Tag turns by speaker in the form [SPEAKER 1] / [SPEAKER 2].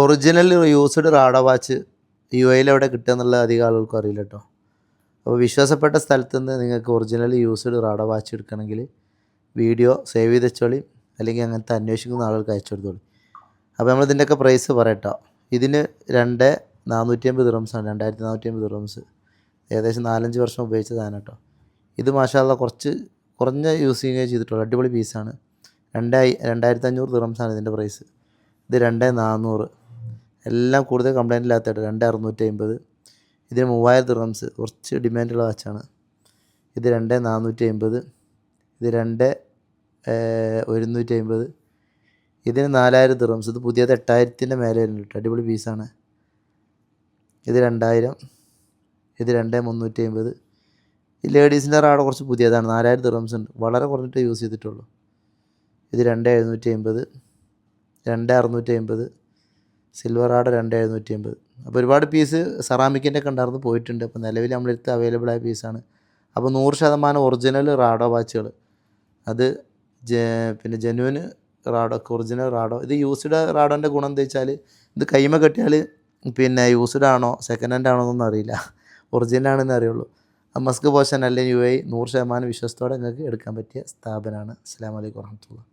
[SPEAKER 1] Original used റാഡോ watch UAE എവിടെ കിട്ടുക എന്നുള്ളത് അധികം ആളുകൾക്കും അറിയില്ല കേട്ടോ. അപ്പോൾ വിശ്വാസപ്പെട്ട സ്ഥലത്ത് നിന്ന് നിങ്ങൾക്ക് ഒറിജിനൽ യൂസ്ഡ് റാഡോ വാച്ച് എടുക്കണമെങ്കിൽ വീഡിയോ സേവ് ചെയ്ത് വെച്ചോളി, അല്ലെങ്കിൽ അങ്ങനത്തെ അന്വേഷിക്കുന്ന ആളുകൾക്ക് അയച്ചു കൊടുത്തോളി. അപ്പോൾ നമ്മളിതിൻ്റെയൊക്കെ പ്രൈസ് പറയട്ടോ. ഇതിന് 2450 ദിർഹംസാണ്, 2450 ദിർഹംസ്. ഏകദേശം 4-5 വർഷം ഉപയോഗിച്ച സാധനം കേട്ടോ. ഇത് മാഷാഅല്ലാഹ് കുറച്ച് കുറഞ്ഞ യൂസിങ്ങേ ചെയ്തിട്ടുള്ളൂ. അടിപൊളി പീസാണ്. 2500 ദിർഹംസാണ് ഇതിൻ്റെ പ്രൈസ്. ഇത് 2400. എല്ലാം കൂടുതൽ കംപ്ലൈൻറ്റ് ഇല്ലാത്തതായിട്ട് 2650. ഇതിന് 3000 ദിർഹംസ്, കുറച്ച് ഡിമാൻഡുള്ള വാച്ചാണ്. ഇത് 2450. ഇത് 2150. ഇതിന് 4000 ദിർഹംസ്. ഇത് പുതിയത് 8000-ൻ്റെ മേലെ വരുന്നുണ്ട്. അടിപൊളി പീസാണ്. ഇത് 2000. ഇത് 2350. ഈ ലേഡീസിൻ്റെ റാഡോ കുറച്ച് പുതിയതാണ്, 4000 ദിർഹംസ് ഉണ്ട്. വളരെ കുറഞ്ഞിട്ട് യൂസ് ചെയ്തിട്ടുള്ളൂ. ഇത് 2750. 2650. സിൽവർ റാഡോ 2750. അപ്പോൾ ഒരുപാട് പീസ് സെറാമിക്കിൻ്റെ ഒക്കെ ഉണ്ടായിരുന്നു, പോയിട്ടുണ്ട്. അപ്പോൾ നിലവിൽ നമ്മളെടുത്ത് അവൈലബിൾ ആയ പീസാണ്. അപ്പോൾ 100% ഒറിജിനൽ റാഡോ വാച്ചുകൾ, അത് പിന്നെ ജെന്യൂന് റാഡോ, ഒറിജിനൽ റാഡോ. ഇത് യൂസ്ഡ് റാഡോൻ്റെ ഗുണം എന്താ വെച്ചാൽ ഇത് കൈമ കെട്ടിയാൽ പിന്നെ യൂസ്ഡ് ആണോ സെക്കൻഡ് ഹാൻഡ് ആണോ എന്നൊന്നും അറിയില്ല, ഒറിജിനൽ ആണെന്ന് അറിയുള്ളൂ. മസ്ക് പോഷൻ അല്ലെങ്കിൽ UAE 100% വിശ്വസത്തോടെ നിങ്ങൾക്ക് എടുക്കാൻ പറ്റിയ സ്ഥാപനമാണ്. അസ്സലാമു അലൈക്കും വറഹ്മത്തുള്ളാഹി.